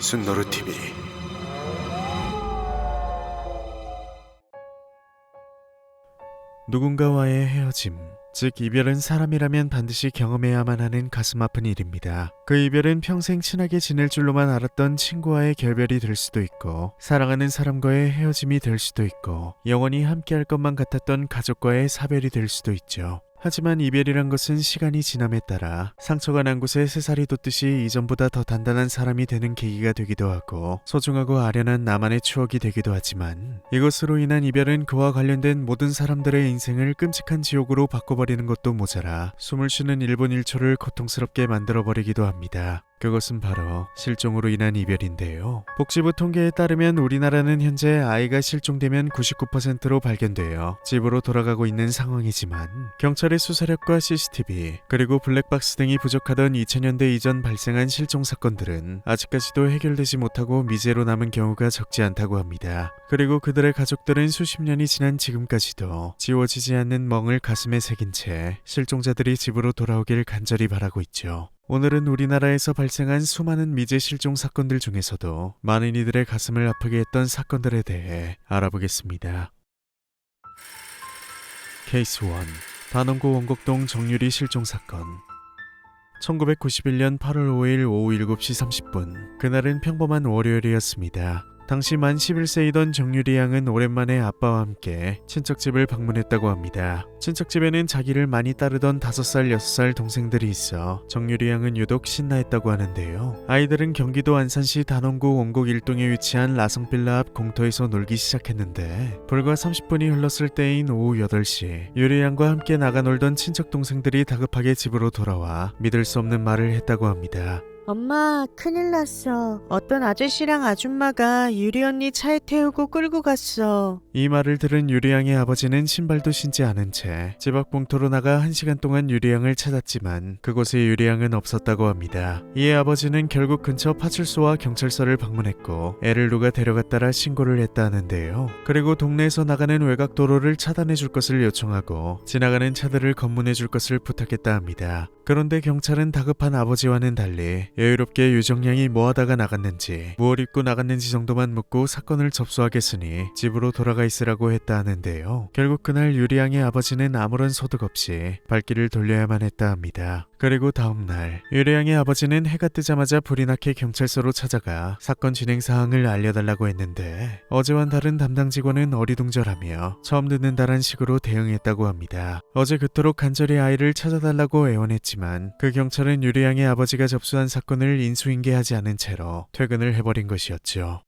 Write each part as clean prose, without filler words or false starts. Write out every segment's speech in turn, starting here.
순노루 TV. 누군가와의 헤어짐, 즉 이별은 사람이라면 반드시 경험해야만 하는 가슴 아픈 일입니다. 그 이별은 평생 친하게 지낼 줄로만 알았던 친구와의 결별이 될 수도 있고, 사랑하는 사람과의 헤어짐이 될 수도 있고, 영원히 함께할 것만 같았던 가족과의 사별이 될 수도 있죠. 하지만 이별이란 것은 시간이 지남에 따라 상처가 난 곳에 새살이 돋듯이 이전보다 더 단단한 사람이 되는 계기가 되기도 하고, 소중하고 아련한 나만의 추억이 되기도 하지만, 이것으로 인한 이별은 그와 관련된 모든 사람들의 인생을 끔찍한 지옥으로 바꿔버리는 것도 모자라 숨을 쉬는 1분 1초를 고통스럽게 만들어버리기도 합니다. 그것은 바로 실종으로 인한 이별인데요. 복지부 통계에 따르면 우리나라는 현재 아이가 실종되면 99%로 발견되어 집으로 돌아가고 있는 상황이지만, 경찰의 수사력과 CCTV 그리고 블랙박스 등이 부족하던 2000년대 이전 발생한 실종 사건들은 아직까지도 해결되지 못하고 미제로 남은 경우가 적지 않다고 합니다. 그리고 그들의 가족들은 수십 년이 지난 지금까지도 지워지지 않는 멍을 가슴에 새긴 채 실종자들이 집으로 돌아오길 간절히 바라고 있죠. 오늘은 우리나라에서 발생한 수많은 미제 실종 사건들 중에서도 많은 이들의 가슴을 아프게 했던 사건들에 대해 알아보겠습니다. 케이스 1. 단원고 원곡동 정유리 실종 사건. 1991년 8월 5일 오후 7시 30분, 그날은 평범한 월요일이었습니다. 당시 만 11세이던 정유리 양은 오랜만에 아빠와 함께 친척집을 방문했다고 합니다. 친척집에는 자기를 많이 따르던 5살, 6살 동생들이 있어 정유리 양은 유독 신나했다고 하는데요. 아이들은 경기도 안산시 단원구 원곡 1동에 위치한 라성빌라 앞 공터에서 놀기 시작했는데, 불과 30분이 흘렀을 때인 오후 8시, 유리 양과 함께 나가 놀던 친척 동생들이 다급하게 집으로 돌아와 믿을 수 없는 말을 했다고 합니다. 엄마, 큰일 났어. 어떤 아저씨랑 아줌마가 유리 언니 차에 태우고 끌고 갔어. 이 말을 들은 유리 양의 아버지는 신발도 신지 않은 채 집 앞 공터로 나가 1시간 동안 유리 양을 찾았지만 그곳에 유리 양은 없었다고 합니다. 이에 아버지는 결국 근처 파출소와 경찰서를 방문했고 애를 누가 데려갔다라 신고를 했다 하는데요. 그리고 동네에서 나가는 외곽 도로를 차단해 줄 것을 요청하고 지나가는 차들을 검문해 줄 것을 부탁했다 합니다. 그런데 경찰은 다급한 아버지와는 달리 여유롭게 유정양이 뭐하다가 나갔는지, 무얼 입고 나갔는지 정도만 묻고 사건을 접수하겠으니 집으로 돌아가 있으라고 했다 하는데요. 결국 그날 유리양의 아버지는 아무런 소득 없이 발길을 돌려야만 했다 합니다. 그리고 다음날 유리양의 아버지는 해가 뜨자마자 불이 나게 경찰서로 찾아가 사건 진행 사항을 알려달라고 했는데, 어제와는 다른 담당 직원은 어리둥절하며 처음 듣는다란 식으로 대응했다고 합니다. 어제 그토록 간절히 아이를 찾아달라고 애원했지만 그 경찰은 유리양의 아버지가 접수한 사건을 인수인계하지 않은 채로 퇴근을 해버린 것이었죠.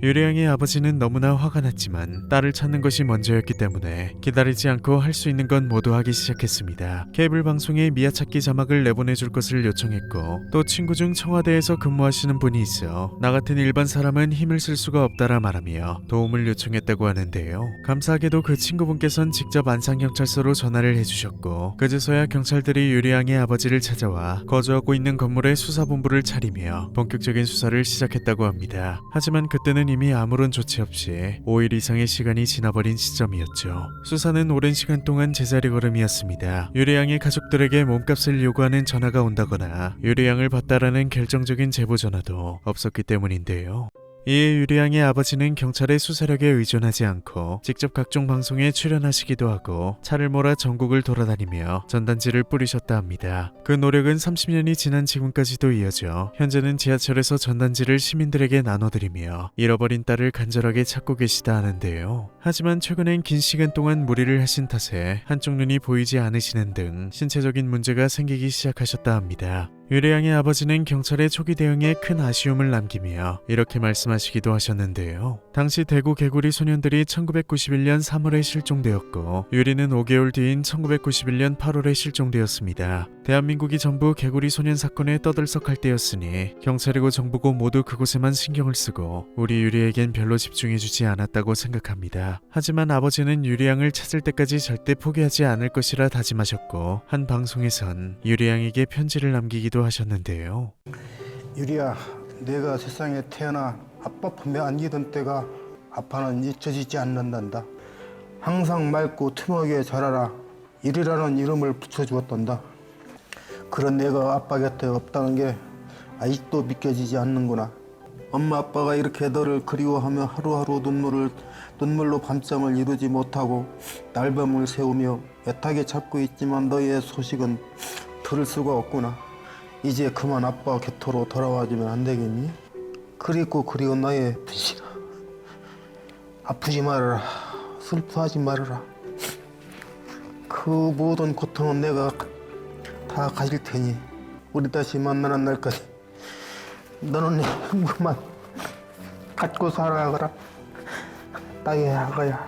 유리양의 아버지는 너무나 화가 났지만 딸을 찾는 것이 먼저였기 때문에 기다리지 않고 할 수 있는 건 모두 하기 시작했습니다. 케이블 방송에 미아찾기 자막을 내보내줄 것을 요청했고, 또 친구 중 청와대에서 근무하시는 분이 있어 나 같은 일반 사람은 힘을 쓸 수가 없다라 말하며 도움을 요청했다고 하는데요. 감사하게도 그 친구분께선 직접 안산경찰서로 전화를 해주셨고, 그제서야 경찰들이 유리양의 아버지를 찾아와 거주하고 있는 건물에 수사본부를 차리며 본격적인 수사를 시작했다고 합니다. 하지만 그때는 이미 아무런 조치 없이 5일 이상의 시간이 지나버린 시점이었죠. 수사는 오랜 시간 동안 제자리 걸음이었습니다. 유리양의 가족들에게 몸값을 요구하는 전화가 온다거나 유리양을 봤다라는 결정적인 제보 전화도 없었기 때문인데요. 이에 유리양의 아버지는 경찰의 수사력에 의존하지 않고 직접 각종 방송에 출연하시기도 하고 차를 몰아 전국을 돌아다니며 전단지를 뿌리셨다 합니다. 그 노력은 30년이 지난 지금까지도 이어져 현재는 지하철에서 전단지를 시민들에게 나눠드리며 잃어버린 딸을 간절하게 찾고 계시다 하는데요. 하지만 최근엔 긴 시간 동안 무리를 하신 탓에 한쪽 눈이 보이지 않으시는 등 신체적인 문제가 생기기 시작하셨다 합니다. 유리양의 아버지는 경찰의 초기 대응에 큰 아쉬움을 남기며 이렇게 말씀하시기도 하셨는데요. 당시 대구 개구리 소년들이 1991년 3월에 실종되었고 유리는 5개월 뒤인 1991년 8월에 실종되었습니다. 대한민국이 전부 개구리 소년 사건에 떠들썩할 때였으니 경찰이고 정부고 모두 그곳에만 신경을 쓰고 우리 유리에겐 별로 집중해주지 않았다고 생각합니다. 하지만 아버지는 유리양을 찾을 때까지 절대 포기하지 않을 것이라 다짐하셨고, 한 방송에선 유리양에게 편지를 남기기도 하셨는데요. 유리야, 내가 세상에 태어나 아빠 품에 안기던 때가 아빠는 잊혀지지 않는단다. 항상 맑고 틈하게 자라라. 유리라는 이름을 붙여주었단다. 그런 내가 아빠 곁에 없다는 게 아직도 믿겨지지 않는구나. 엄마 아빠가 이렇게 너를 그리워하며 하루하루 눈물로 밤잠을 이루지 못하고 날밤을 새우며 애타게 찾고 있지만 너의 소식은 들을 수가 없구나. 이제 그만 아빠 곁으로 돌아와주면 안 되겠니? 그립고 그리운 나의 분신아, 아프지 말아라. 슬퍼하지 말아라. 그 모든 고통은 내가 다 가질 테니 우리 다시 만나는 날까지 너는 내 행복만 갖고 살아가라. 나의 아가야.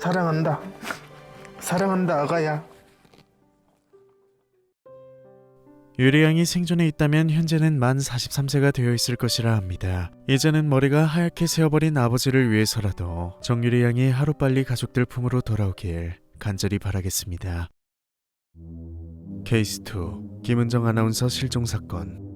사랑한다. 사랑한다 아가야. 유리양이 생존해 있다면 현재는 만 43세가 되어 있을 것이라 합니다. 이제는 머리가 하얗게 새어버린 아버지를 위해서라도 정유리양이 하루빨리 가족들 품으로 돌아오길 간절히 바라겠습니다. 케이스 2 김은정 아나운서 실종 사건.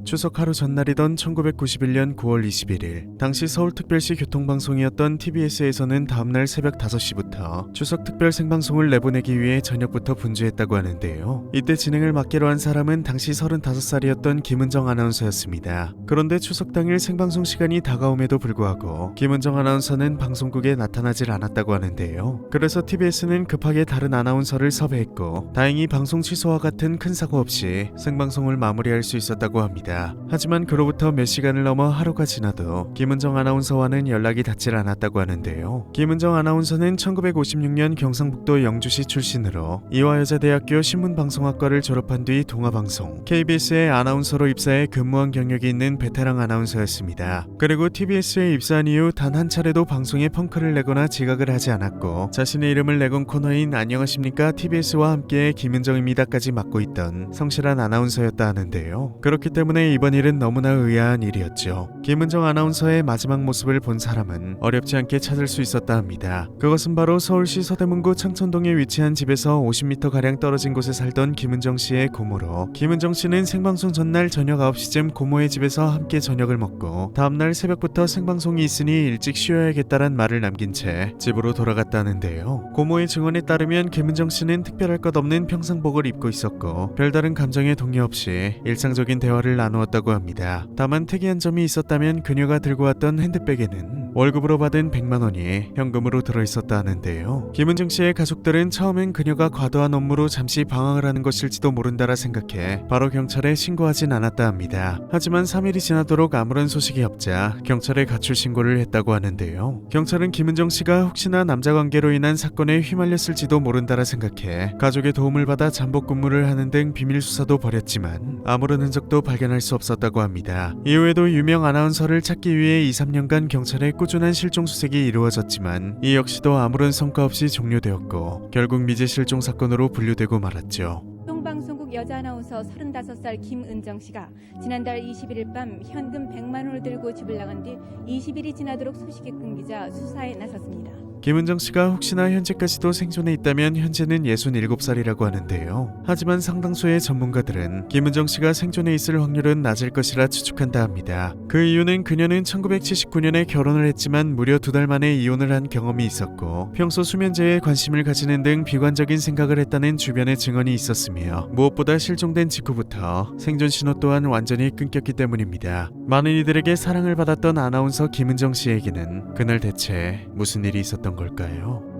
추석 하루 전날이던 1991년 9월 21일 당시 서울특별시 교통방송이었던 TBS에서는 다음날 새벽 5시부터 추석 특별 생방송을 내보내기 위해 저녁부터 분주했다고 하는데요. 이때 진행을 맡기로 한 사람은 당시 35살이었던 김은정 아나운서였습니다. 그런데 추석 당일 생방송 시간이 다가옴에도 불구하고 김은정 아나운서는 방송국에 나타나질 않았다고 하는데요. 그래서 TBS는 급하게 다른 아나운서를 섭외했고 다행히 방송 취소와 같은 큰 사고 없이 생방송을 마무리할 수 있었다고 합니다. 하지만 그로부터 몇 시간을 넘어 하루가 지나도 김은정 아나운서와는 연락이 닿질 않았다고 하는데요. 김은정 아나운서는 1956년 경상북도 영주시 출신으로 이화여자대학교 신문방송학과를 졸업한 뒤 동아방송, KBS의 아나운서로 입사해 근무한 경력이 있는 베테랑 아나운서였습니다. 그리고 TBS에 입사한 이후 단 한 차례도 방송에 펑크를 내거나 지각을 하지 않았고 자신의 이름을 내건 코너인 안녕하십니까 TBS와 함께 김은정입니다까지 맡고 있던 성실한 아나운서였다 하는데요. 그렇기 때문에 이번 일은 너무나 의아한 일이었죠. 김은정 아나운서의 마지막 모습을 본 사람은 어렵지 않게 찾을 수 있었다 합니다. 그것은 바로 서울시 서대문구 창천동에 위치한 집에서 50m가량 떨어진 곳에 살던 김은정 씨의 고모로, 김은정 씨는 생방송 전날 저녁 9시쯤 고모의 집에서 함께 저녁을 먹고 다음날 새벽부터 생방송이 있으니 일찍 쉬어야겠다란 말을 남긴 채 집으로 돌아갔다는데요. 고모의 증언에 따르면 김은정 씨는 특별할 것 없는 평상복을 입고 있었고 별다른 감정에 동의 없이 일상적인 대화를 나누었다고 합니다. 다만 특이한 점이 있었다면 그녀가 들고 왔던 핸드백에는 월급으로 받은 100만 원이 현금으로 들어있었다 하는데요. 김은정 씨의 가족들은 처음엔 그녀가 과도한 업무로 잠시 방황을 하는 것일지도 모른다라 생각해 바로 경찰에 신고하진 않았다 합니다. 하지만 3일이 지나도록 아무런 소식이 없자 경찰에 가출 신고를 했다고 하는데요. 경찰은 김은정 씨가 혹시나 남자관계로 인한 사건에 휘말렸을지도 모른다라 생각해 가족의 도움을 받아 잠복 근무를 하는 등 비밀 수사도 벌였지만 아무런 흔적도 발견할 수 없었다고 합니다. 이후에도 유명 아나운서를 찾기 위해 2-3년간 경찰의 꾸준한 실종 수색이 이루어졌지만 이 역시도 아무런 성과 없이 종료되었고 결국 미제 실종 사건으로 분류되고 말았죠. 방송국 여자 아나운서 35살 김은정 씨가 지난달 21일 밤 현금 100만 원을 들고 집을 나간 뒤 20일이 지나도록 소식이 끊기자 수사에 나섰습니다. 김은정 씨가 혹시나 현재까지도 생존해 있다면 현재는 67살이라고 하는데요. 하지만 상당수의 전문가들은 김은정 씨가 생존해 있을 확률은 낮을 것이라 추측한다 합니다. 그 이유는 그녀는 1979년에 결혼을 했지만 무려 2달 만에 이혼을 한 경험이 있었고 평소 수면제에 관심을 가지는 등 비관적인 생각을 했다는 주변의 증언이 있었으며 무엇보다 실종된 직후부터 생존 신호 또한 완전히 끊겼기 때문입니다. 많은 이들에게 사랑을 받았던 아나운서 김은정 씨에게는 그날 대체 무슨 일이 있었던 걸까요?